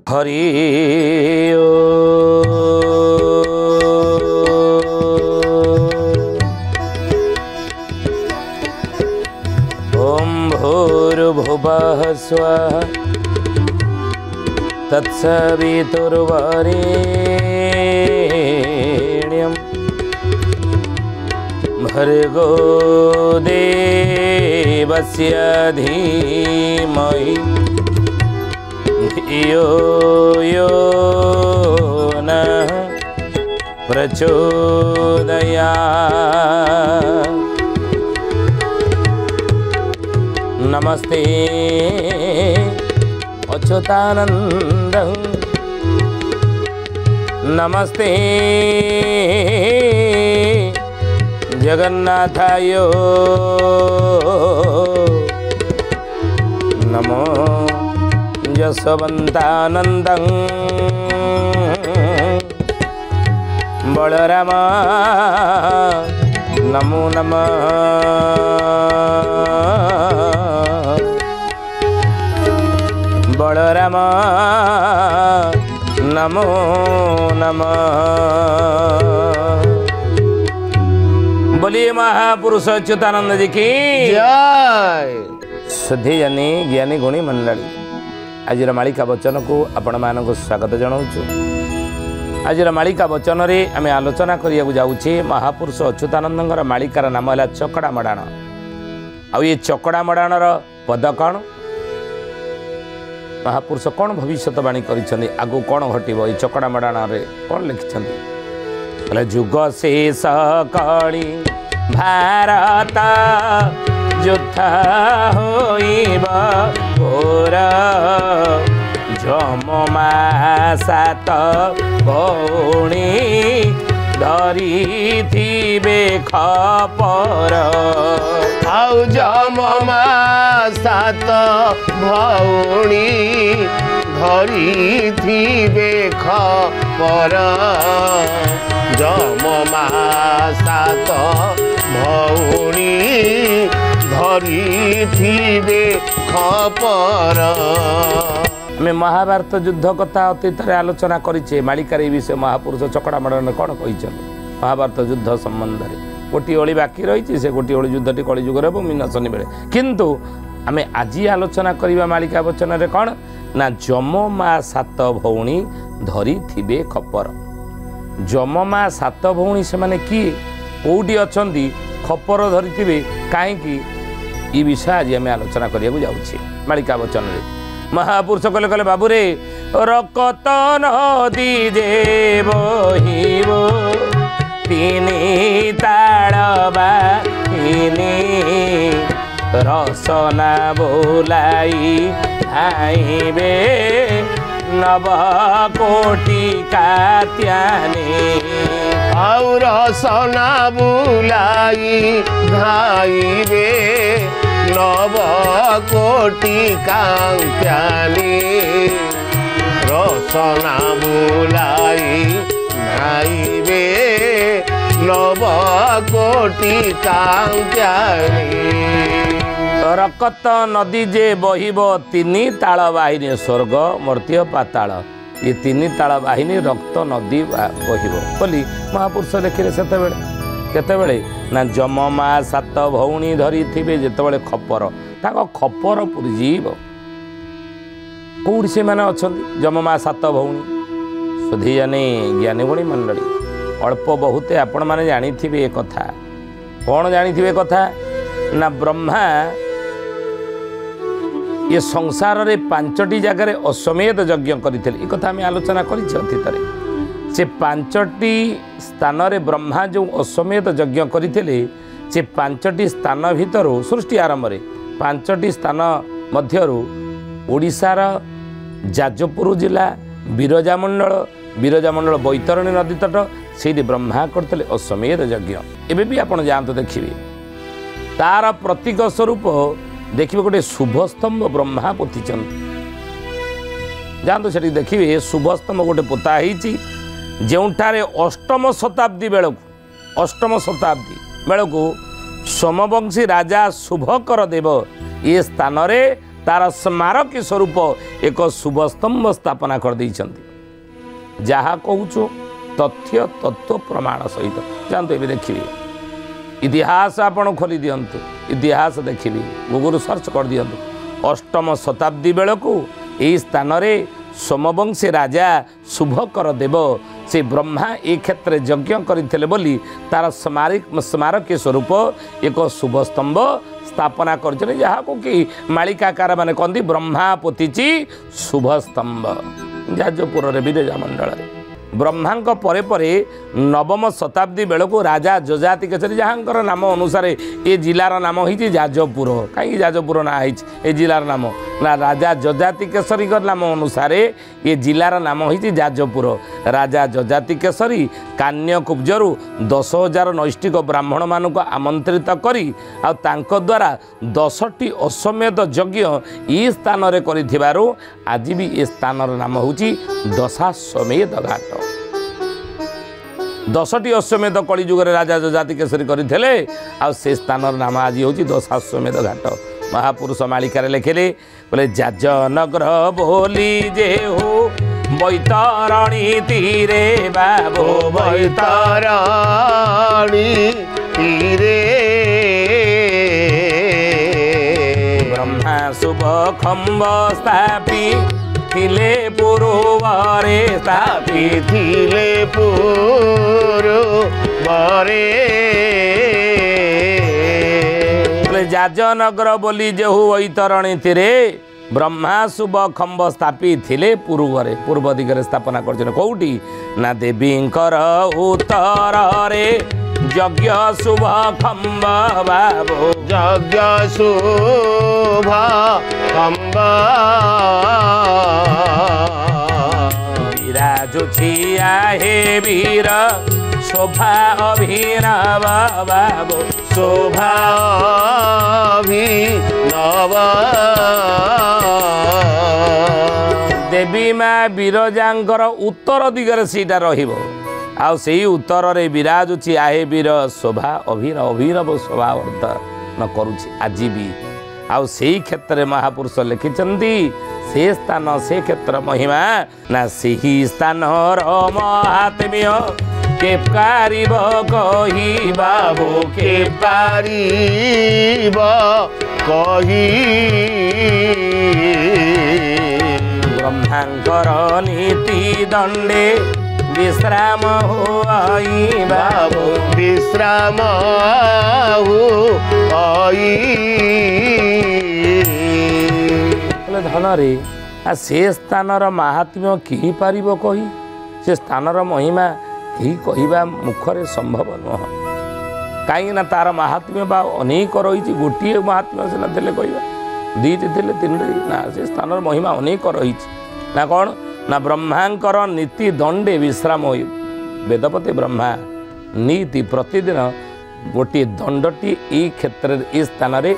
हरि ओम भूर्भुवः स्वः तत्सवितुर्वरेण्यं भर्गो देवस्य धीमहि धियो यो नः प्रचोदयात्। नमस्ते अच्युतानन्दं नमस्ते जगन्नाथाय नमो यशवन्तानन्दं बलराम नमो नमः बलराम नमो नमः। बोलिए महापुरुष अच्युतानंद जी की जय। श्रद्धे जानी ज्ञानी गुणी मंडली आज मालिका वचन को आपण मानक स्वागत जनाऊँ। आज मालिका वचन रे आम आलोचना करिया जाऊे महापुरुष अच्युतानंद मालिकार नाम है चकड़ा मडाण। आ ये चकड़ा मडाणर पद कौन महापुरुष कौन भविष्यवाणी करिसेंती आगु कौन घटिबो ये चकड़ा मडाण रे कौन लिखिसेंती बोले जुग शेष कली भारत युद्ध होइब घोर जममा सात भौणी धरिथिबे खपर आउ जममा सात भौणी धरिथिबे खपर जममा सात भौणी धरिथिबे खपर। मैं महाभारत युद्ध कथा अतीत आलोचना करें मालिकार विषय महापुरुष चकड़ा मडाण कौन कही महाभारत युद्ध संबंध में गोटे ओली बाकी रही से गोटे ओली युद्धटी कलिजुगर हम मीनशनि बेले किंतु आम आज आलोचना करवा मालिका वचन रे कौन ना जममा सात भौणी धरी थिबे खपर। जममा सात भौणी से माने किए कौटी अच्छा खपर धरी थे कहीं ये विषय आज आम आलोचना करने जाऊे मालिका वचन रे महापुरुष कले कले बाबू रे रकत नदी जे बहिब तिनी ताल बाहिनी रसना बोलाई आइबे नव कोटि कात्यानी आउ रसना बुलाई धाइबे नव कोटि कात्यानी रसना बुलाई धाइबे नव कोटि कात्यानी। रकत नदी जे बहिब तिनी ताल बाहिनी स्वर्ग मर्त्य पाताल ये तिनी ताल बाहिनी रक्त नदी बहिब बोली महापुरुष लिखिले केतेबेले ना जममा सात भौणी धरी थिबे जेतेबेले खपर ताको खपर पुरीजीव कौड़ी से माने अछंती जममा सात भौणी सुधी जानी ज्ञानी गुणी मंडली अल्प बहुते आपण माने जानी थिबे ए कथा कौन जानी थिबे कथा ना ब्रह्मा ये संसार रे पांचटी जगार अश्वमेध यज्ञ करते एक कथा आम आलोचना करतीत से पांचटी स्थान रे ब्रह्मा जो अश्वमेध यज्ञ करते से पांचटी स्थान भितर सृष्टि आरंभ रे पांचटी स्थान मध्यरु ओडिशार जाजपुर जिला बिरजा मंडल बैतरणी नदी तट से ब्रह्मा करते अश्वमेध यज्ञ एबे भी आपण जानते देखिए तार प्रतीक स्वरूप देखिए गोटे शुभस्तंभ ब्रह्मा पोतीचंद जानते से देखिए शुभस्तंभ गोटे पोता होती जोठारे अष्टम शताब्दी बेलू सोमवंशी राजा शुभकर देव ये स्थान रे तार स्मारकी स्वरूप एक शुभ स्तंभ स्थापना कर देइछन्ति जहाँ कहूँ तथ्य तत्व प्रमाण सहित जानते ये देखिए इतिहास आपण खोली दिंतु इतिहास देखिए गूगल सर्च कर दिंतु 8म शताब्दी बेलू यही स्थान में सोमवंशी राजा शुभकर देव से ब्रह्मा ए क्षेत्र यज्ञ करते बोली तार स्मारकी स्वरूप एक शुभ स्तंभ स्थापना कर कि मालिकाकार माने कहती ब्रह्मा पोतीची शुभ स्तंभ जाजपुर विरजा मंडल ब्रह्मांक परे परे 9म शताब्दी बेलू राजा जजाति केसरी जहाँ नाम अनुसार ये जिलार नाम होती जाजपुर कहीं जाजपुर ना ये जिलार नाम ना राजा जजाति केसरी नाम अनुसार ये जिलार नाम होती जाजपुर राजा जजाति केसरी कान्य कुब्जरू 10,000 नैष्टिक ब्राह्मण मानक आमंत्रित करी द्वारा 10टी अश्वमेध यज्ञ ये स्थान में कर आज भी ये स्थान नाम होची दशाश्वमेध घाट 10टी अश्वमेध कलिजुगर राजा जजाति केसरी करते से स्थान नाम आज हूँ दशाश्वमेध घाट महापुरुष मालिकार लिखिले बोले जाजनगर बोली जे हो बैतरणी तीरे बाबो बैतरणी तीरे ब्रह्मा शुभ खम्ब स्थापी थिले पुरुवरे स्थापी थिले पुरुवरे जाजनगर बोली जेहू वैतरणी तीरे ब्रह्मा शुभ खम्ब स्थापी थिले पूर्वरे पूर्व दिगरे स्थापना कर कौटी ना देवींकर उत्तर रे यज्ञ शुभ खम्ब बाबो यज्ञ शुभ खम्ब विराजुछि आहे वीर शोभा अभिनव बाबो शोभा अभिनव देवी माँ विरजांकर उत्तर दिगरे सीटा रहिबो आउ सेही उत्तर रे विराजुछि आहे वीर शोभा अभिनव शोभा अर्थ न करुछि आज भी आउ सेही क्षेत्र महापुरुष लिखिछन्ति से स्थान से क्षेत्र महिमा ना सेही स्थान महात्म्य के पारिब कही बाबू के पारिब कही ब्रह्मांकर नीति दंडे विश्राम होई बाबू विश्राम होई धन रे से स्थानर महात्म्य कही पारिब कही से स्थानर महिमा कही कहवा मुखरे संभव नुह कहीं तार महात्म्य बा अनेक रही गोटे महात्म्य सीना थे कहवा दीटी थे तीन ना से स्थान महिमा अनेक रही ना कौन ना ब्रह्मांकर नीति दंडे विश्राम हो वेदपति ब्रह्मा नीति प्रतिदिन गोटे दंडटी ये क्षेत्र ये स्थान में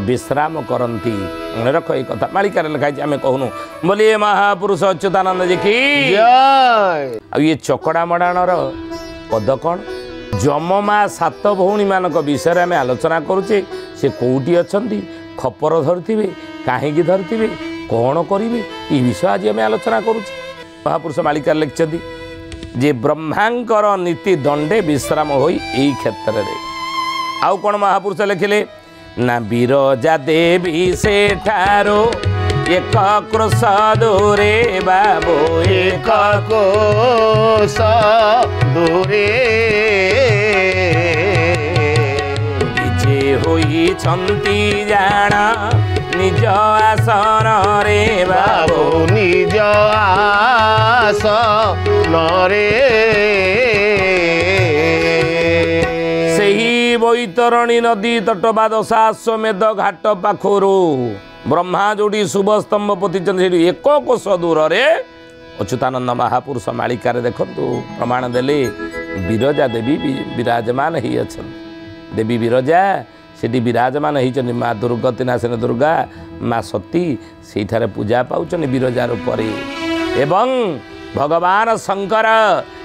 विश्राम करती मन रख ये कथा मालिकार लिखाई आम कहूँ बोलिए महापुरुष अच्युतानंद जी की ये चकड़ा मडाणर पद कौन जममा 7 भौणी मानक विषय आम आलोचना करुचे से कौटी अच्छा खपर धरथिबे कहीं धरथिबे कौन करेंगे ये विषय आज आम आलोचना करुचे महापुरुष मालिकार लिखिं जे ब्रह्मांकर नीति दंडे विश्राम हो क्षेत्र में आउ कौन महापुरुष लिखिले ना विरजा देवी से ठारो एक क्रोश दूरे बाबो एक कोश दूरे विजे होई छंती जाना निज आसन रे बाबो निज आसन रे बैतरणी नदी तट बा दशाश्वमेध घाट पाखरु ब्रह्मा जोड़ी शुभ स्तंभ पोतीचंद एक कोश दूर रे अच्युतानंद महापुरुष मालिकार देखंतु प्रमाण देले विरजा देवी विराजमान ही अछन देवी विरजा सेठी विराजमान होती माँ दुर्गति नाशिन दुर्गा माँ सती सेठारे पूजा पाउछन विरजा रूप एवं भगवान शंकर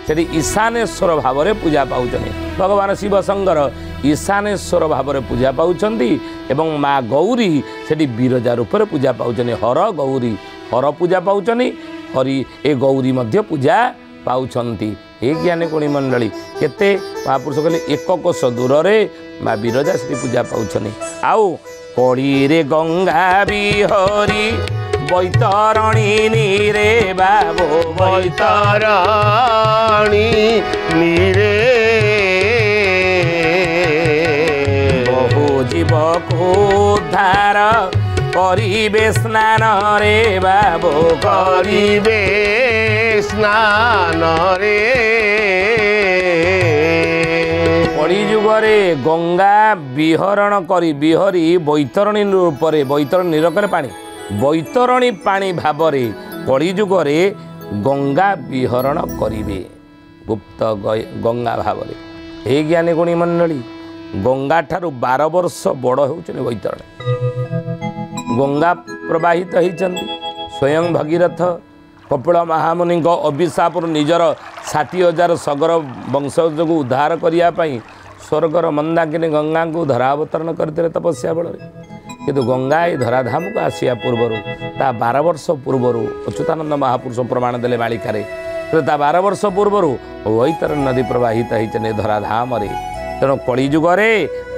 सेठी ईशानेश्वर भाव में पूजा पाउछन भगवान शिव शंकर ईशानेश्वर भाव में पूजा पाउछंती एवं माँ गौरी सेठी विरजा रूप में पूजा पाउछनी हर गौरी हर पूजा पाउछनी हरि ए गौरी मध्य पूजा पाउछंती ए ज्ञानी गुणी मंडली केते महापुरुष कहले एक कोश दूर रे माँ विरजा सेठी पूजा पाउछनी आउ कड़ी रे गंगा बिहरी बैतरणी नीरे बाबो बैतरणी नीरे बहु जीव को उद्धार करिबे स्नान रे बाबो करिबे स्नान रे कली जुगरे गंगा विहरण करी बिहरी बैतरणी रूपरे बैतरणी निरकर पानी बैतरणी पानी भावरे कली जुगरे गंगा विहरण करिबे गुप्त गंगा भावरे हे ज्ञानी गुणी मंडली गंगा ठारू 12 वर्ष बड़ होउछनी बैतरणी गंगा प्रवाहित होइछन्ती स्वयं भगीरथ कपिल महामुनि अभिशाप निजर 60,000 सगर वंशज को उद्धार करने स्वर्गर मंदाकिनी गंगा को धरावतरण करते तपस्या बल किंतु गंगा ये धराधाम को आसिया पूर्वर ता 12 वर्ष पूर्वर अच्युतानंद महापुरुष प्रमाण देले मालिकार ता 12 वर्ष पूर्वर वैतरणी नदी प्रवाहित होती धराधाम तेणु कली जुगरे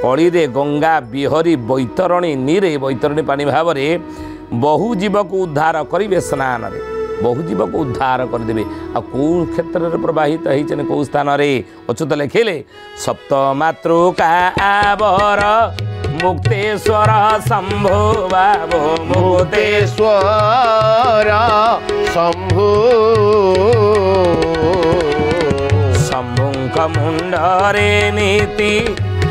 कली रे गंगा बिहरी बैतरणी नीरे बैतरणी पानी भाव में बहु जीव को उद्धार करेंगे स्नान रे बहु जीव को उद्धार करदे आ कौ क्षेत्र में प्रवाहित होती कौ स्थान अच्युत लिखिले सप्त मातृका आवर मुक्तेश्वर शंभु बाबो मुक्तेश्वर शंभु शंभुंक मुंडरे नीति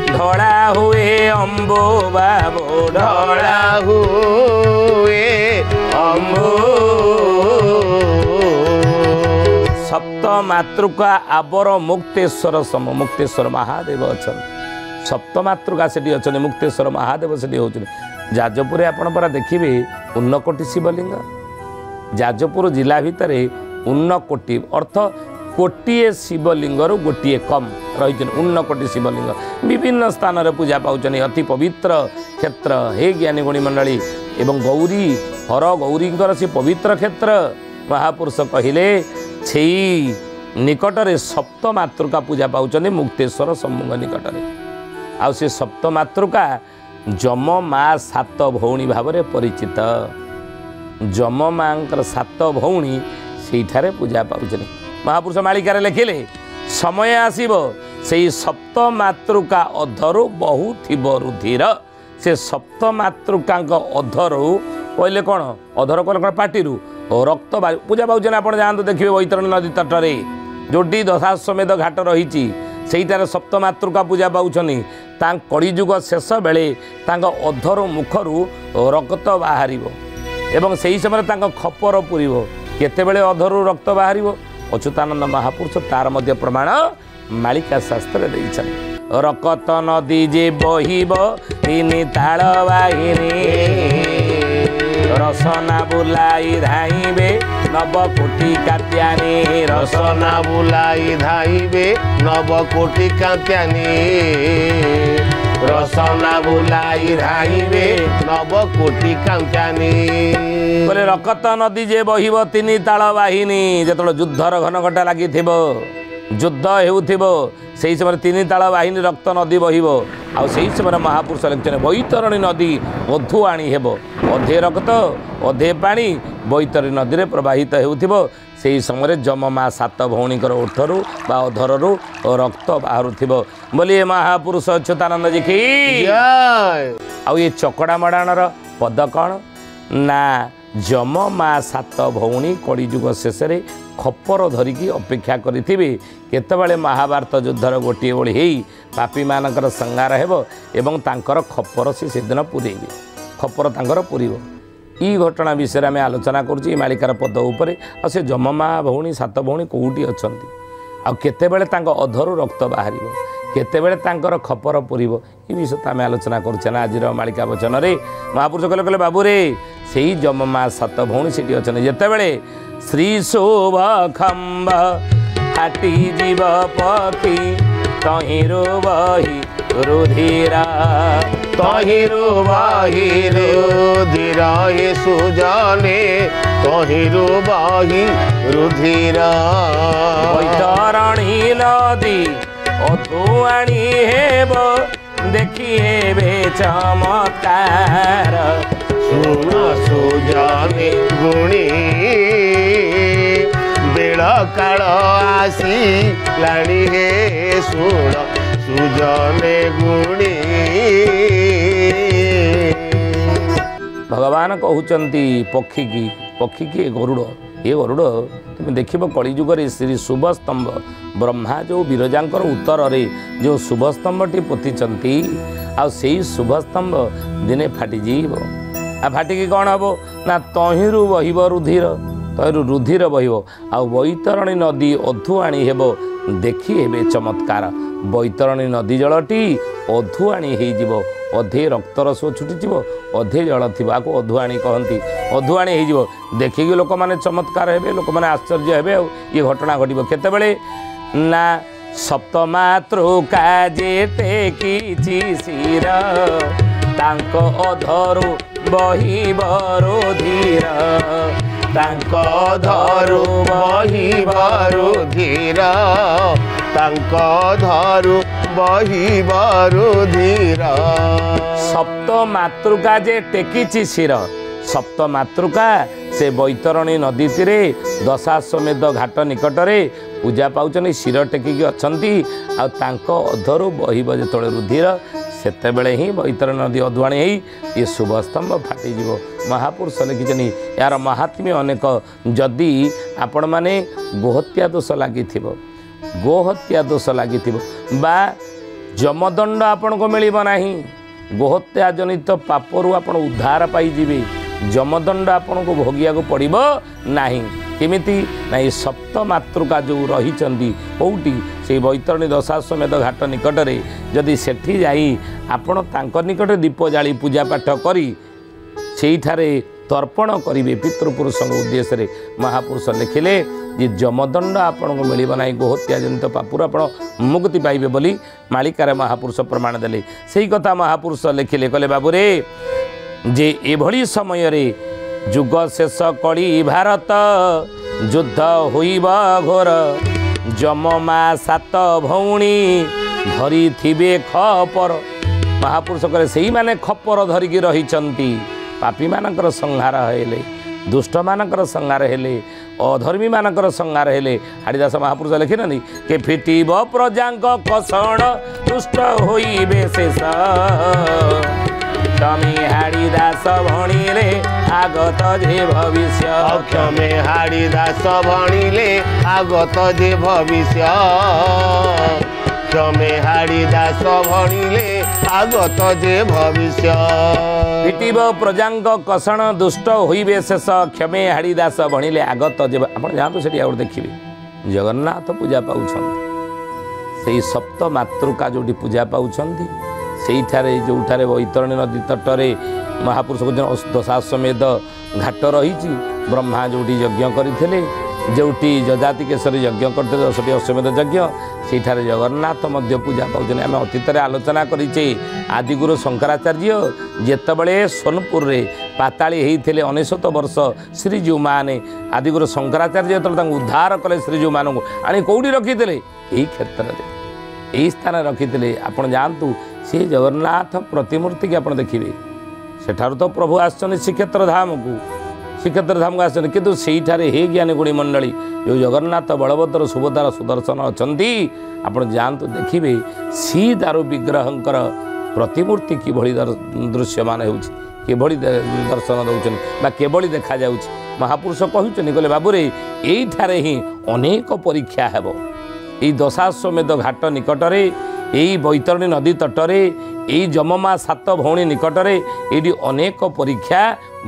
ढला हुए अम्बो बाबो ढला हुए अम्बु सप्त मातृका आवर मुक्तेश्वर सम मुक्तेश्वर महादेव अच्छा सप्त मातृका से अच्छा मुक्तेश्वर महादेव से होती जाजपुर आपण परा देखिए उन्नकोटी शिवलिंग जाजपुर जिला भितर उन्नकोटी अर्थ कोटिए शिवलिंग गोटे कम रही उन्नकोटी शिवलिंग विभिन्न स्थान में पूजा पाँच अति पवित्र क्षेत्र हे ज्ञानी गुणी मंडली एवं गौरी हर गौरी से पवित्र क्षेत्र महापुरुष कहले छे निकटरे सप्त मातृका पूजा पाँच मुक्तेश्वर सम्मुख निकटरे आ से सप्त मातृका जम माँ 7 भौणी भाव में परिचित जम माँ 7 भौणी से पूजा पाँच महापुरुष मालिकार लिखिले समय आसीबो से सप्त मातृका अधरु बहु थिब रुधिर से सप्त मातृका अधरु कहले कौन अधर कहले कौन पाटिरू रक्त पूजा पाँच आप जातु देखिए बैतरणी नदी तटरे जोटी दशाश्वमेध घाट रही सेठार सप्त मातृका पूजा पाँचनी कलिजुग शेष बेले अधर मुखरू रक्त बाहर एवं से ही समय खपर पूरब केतेबेले अधरू रक्त बाहर अच्युतानंद महापुरुष तार मध्य प्रमाण मालिका शास्त्र रकत नदी जे बहिब तीन ताल बाहिनी रसना बुलाई धाइबे नव कोटि कात्यानी रसना बुलाई धाइबे नव कोटि कात्यानी रसना बुलाई धाइबे नव कोटि कात्यानी बोले रकत नदी जे बहिब तीन ताल बाहिनी जो युद्धर घन घटा लगी युद्ध हेउथिबो सेही समय 3 ताल बाहिनी रक्त नदी बहिब आउ सेही समय महापुरुष लिखिछन बैतरणी नदी मधु आनी हेबो अधे रक्त अधे पानी बैतरणी नदी रे प्रवाहित हेउथिबो सेही समय जममा 7 भौणीकर ओठरू बा अधररू रक्त बाहरुथिबो बोलिए महापुरुष अच्युतानंद जी की जय आउ ये चकड़ा मडाणर पद कौन ना जम माँ 7 भौणी कलिजुग शेष खपर धरिकी अपेक्षा करें केतबेले महाभारत युद्धर गोटे ओली हो पापी मानकर संगार हेब एवं तांकर खपर से दिन पूरेबे खपर तांकर पूरीब ई घटना विषय आम आलोचना करुँ मालिकार पद उपर आ से जममा भौणी 7 भौणी कौटी अच्छा आतेबेले अधरू रक्त बाहर केतेबेले तांकर खपर पूरीब ये विषय तो आम आलोचना करुचे ना आज मालिका वचन रे महापुरुष कहले कहले बाबू रे से जममा 7 भौणी से अच्छा जितेबले श्री शोभ खम्ब फाटी जीव पखी तहिरो बही रुधिर तहिरु बही रुधिर हे सुजने तहिरु बही रुधिर बैतरणी नदी अधुआणी हेब देखी हेबे चमत्कार सुन सुजने गुणी बेल काल आसी लाणी हे सुन सुजने गुणी भगवान कहउचंती पक्षी की गरुड़ ये गरुड़ तुम देख कलिजुगर श्री शुभ स्तंभ ब्रह्मा जो विरजांकर उत्तर रे जो शुभ स्तंभटी पोतिचंती आ शुभ स्तंभ दिने फाटिजीव आ फाटिकी कौन हम ना तहिरु बहिब रुधिर तहिरु रुधिर बहिब आ बैतरणी नदी अधुआणी हेब देखी हेबे चमत्कार बैतरणी नदी जलटी अधुआणी हो अधे रक्तर सो छुटीज अधे जल थी आपको अधुआणी कहती अधुआणी हो देखिकी लोक मैंने चमत्कार हे लोक मैंने आश्चर्य हे ये घटना घटब केतबेले ना सप्तमातृका जेते किछि शिर तांको अधरु बहिब रुधिर तांको अधरु बहिब रुधिर तांको अधरु बहिब रुधिर सप्त मातृका जे टेकिछि शिर सप्त मातृका से बैतरणी नदी तीरे दशाश्वमेध घाट निकटरे पूजा पाउछन शिर टेकिकी अछंती आ तांको अधरु बहिब जेतळे रुधिर सेतेबेले ही बैतरणी नदी अधुआणी होई ये शुभ स्तंभ फाटिजिव महापुरुष लिखिछन यार महात्म्य अनेक जदि आपण माने गोहत्या दोष लागिथिबो गोहत्या दोष लागिथिबो बा जमदंड आपण को मिलिबो नाही गोहत्या जनित पापरु आपण उद्धार पाई जिवे जमदंड आपण को भोगिया को पड़िबो नाही केमिति नाही सप्त मातृका जो रही कौटी से बैतरणी दशाश्वमेध घाट निकटरे जदि सेठी जाई आपण तांक निकट दीप जाली पूजा पाठ करी सेठारे तर्पण करेंगे पितृपुरुष उद्देश्य रे महापुरुष लिखिले जे जमदंड आपण को मिल ना गोहत्या जनित पापुर आप मुक्ति पाइबे बोली मालिकार महापुरुष प्रमाण देले सही कथा महापुरुष लिखिले कहले बाबूरे जे एभली समय रे जुग शेष कली भारत युद्ध होइब घोर जममा सात भौणी धरी थिबे खपर महापुरुष कहे सही माने खपर धरिकी रहिचंती पापी मानकर संहार हेले दुष्ट मानकर संहार हेले अधर्मी मानकर संहार हेले हाड़ीदास महापुरुष लिखिना के फिटिब प्रजांक कषण दुष्ट होइबे शेष क्षमे हाड़ीदास भणिले आगत जे भविष्य क्षमे हाड़ीदास भणिले आगत जे भविष्य क्षमे हाड़ीदास भणिले आगत जे भविष्य पिटिब प्रजांक कषण दुष्ट होइबे शेष क्षमे हाड़ीदास भणिले आगत जे आपण जातु सेठी आउर देखिबे जगन्नाथ पूजा पाउछंती सेही सप्त मातृका जोटी पूजा पाउछंती सेठारे जोठारे बैतरणी नदी तटरे महापुरुष दशाश्वमेध घाट रही ब्रह्मा जोटी यज्ञ करते जोटी जजाति केशरी यज्ञ करते 10टी अश्वमेध यज्ञ सेठारे जगन्नाथ मध्य पूजा पाउछन आम अतीत आलोचना करिचे आदिगुरु शंकराचार्य जेतबळे सोनपुर रे पाताली होते 99 वर्ष श्रीजीव माने आदिगुरु शंकराचार्य जो उद्धार कले श्रीजीव मान आनी कौटी रखीते यही क्षेत्र में यही स्थान रखीते आपण जानतु से जगन्नाथ प्रतिमूर्ति की आपण देखिए सेठार तो प्रभु आसन श्रीक्षेत्र धाम को श्रीक्षेत्र धाम को आसन किंतु सेठारे हे ज्ञानी गुणी मंडली जो जगन्नाथ बलभद्र सुभद्रा सुदर्शन अच्छी आपण जानतु देखिए सी दारु विग्रहंकर प्रतिमूर्ति किभली दृश्यमान होभली दर्शन दौरान बा केभली देखा जाउछि महापुरुष कहउछन कहले बाबूरे एठारे ही अनेक परीक्षा हेबो यही दशाश्वमेध घाट निकटरे यही बैतरणी नदी तटरे यही जममा सात भौणी निकटरे ये अनेक परीक्षा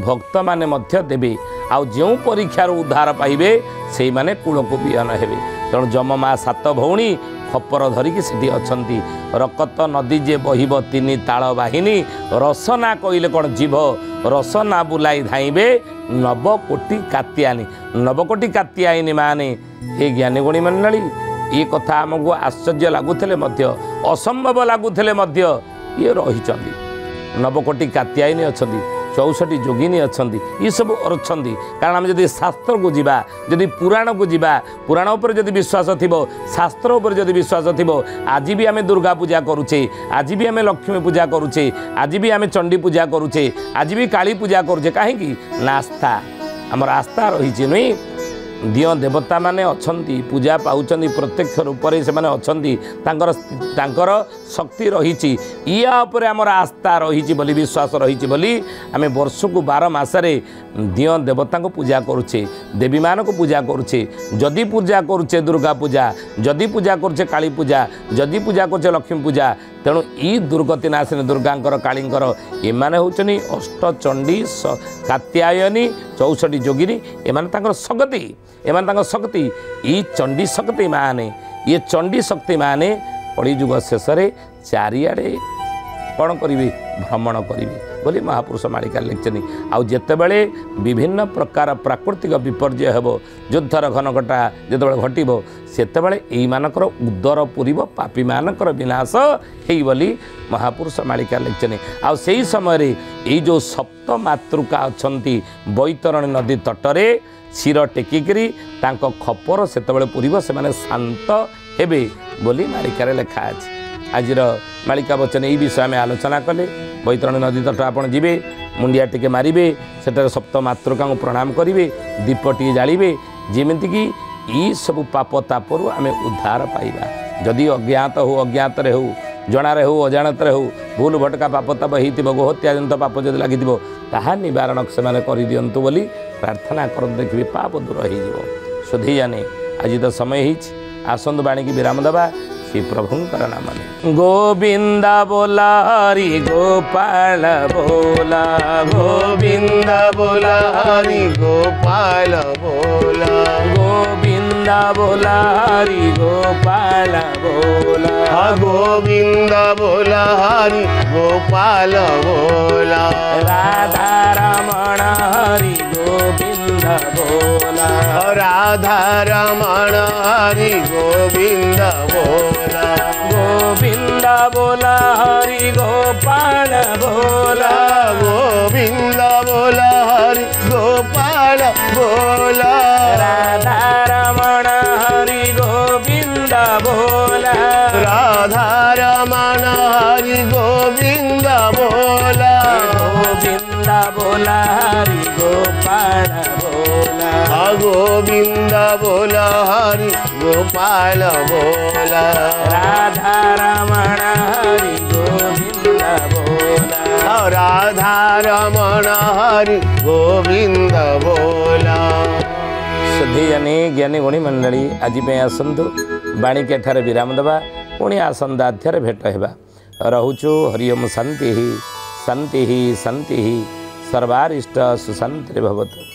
भक्त माने मध्य देबे आ जो परीक्षार उद्धार पाइबे से माने कूलको बिहन हेबे तेणु जममा सात भौणी खपर धरिकी सेठी अछंती रकत नदी जे बहिब तीन ताल बाहिनी रसना कहले कौन जीव रसना बुलाई धाइबे नवकोटी कात्यायनी नवकोटी कात्यायनी माने हे ज्ञानी गुणी मंडली ये कथा आमको आश्चर्य लगुले असंभव लगुले ये रही नवकोटी कात्यायनी अच्छा 64 जोगिनी अच्छा ये सब अच्छा कारण आम जब शास्त्र को जीवा जदि पुराण को जीवा पुराण उपर जदि विश्वास थी शास्त्र उपर जदि विश्वास थी आज भी आम दुर्गा पूजा करुचे आज भी आम लक्ष्मी पूजा करुचे आज भी आम चंडी पूजा करुचे आज भी काली पूजा करुचे कहीं ना आस्था आमर आस्था रही नुई दिय देवता माने अछंती पूजा पाउचंदी प्रत्यक्ष रूप से माने अछंती तांकर शक्ति रही या उपरे आमर आस्था रही बोली विश्वास रही बोली आम वर्ष को 12 मासरे दिय देवता को पूजा करुचे देवी मान को पूजा करुचे जदि पूजा करुचे दुर्गा पूजा जदि पूजा करुचे काली पूजा जदि पूजा करुचे लक्ष्मी पूजा तेणु ई दुर्गति नाशिनी दुर्गांकर कालींकर एमाने होचनी अष्टचंडी कात्यायनी 64 जोगिनी एमाने तांकर शक्ति एमाने तांकर शक्ति ई चंडी शक्ति माने ये चंडी शक्ति माने कलिजुग शेष चारिआडे कौन करी भ्रमण करी बोली महापुरुष मालिका लिखिं आउ जितेबले विभिन्न प्रकार प्राकृतिक विपर्य हेब युद्धर घनघटा जितेबाला घटब सेतेबले एइमानकर उदर पूरीब पापी मानकर विनाश हेई बोली महापुरुष मालिका लिखिं आउ सेही समय ये जो सप्त मातृका अच्छी बैतरणी नदी तटरे शिर टेकिकी खपर सेतेबले पूरीब से शांत हेबे बोली मालिकार लेखा अछि आजिर मालिका बचन यही विषय आम आलोचना कले बैतरणी नदी तट आपड़ जी मुंडिया टिके मारे सेठार सप्त मातृका प्रणाम करेंगे दीप टी जालिबे जेमितिकी ई सब पाप तापर आम उद्धार पाइबा जदि अज्ञात हो अज्ञात हो जणारे हो अजाणत हो भूल भटका पाप ताप हो गोहत्या जनित पाप जब लगी ताहा निवारण से कर दिंतु बोली प्रार्थना कर देखिए पाप दूर हो सुधी जाने आज तो समय ही आसंद बाणी की विराम दबा श्री प्रभुंकर नाम गोविंद बोला हरि गोपाल बोला गोविंद बोला हरि गोपाल बोला गोविंद बोला हरि गोपाल बोला गोविंद बोला हरि गोपाल बोला राधा रमण हरि गोविंद बोला राधा रमण हरि गोविंद बोला गोविंद बोला हरि गोपाल बोला गोविंद बोला हरि गोपाल बोला राधा रमण हरि गोविंद बोला राधा रमण हरि गोविंद बोला गोविंद बोला हरि गोपाल बोला गोविंद बोला हरि गोपाल बोला राधा रमण हरि गोविंद बोला राधा रमण हरि गोविंद बोला सुधी जानी ज्ञानी गुणी मंडली आज आसतु बाणिके ठारे विराम देवा पुणी आसंदाध्याय भेट हेबा रहुचु हरिओम शांति शांति शांति सर्वारिष्ट सुशांति भवतु।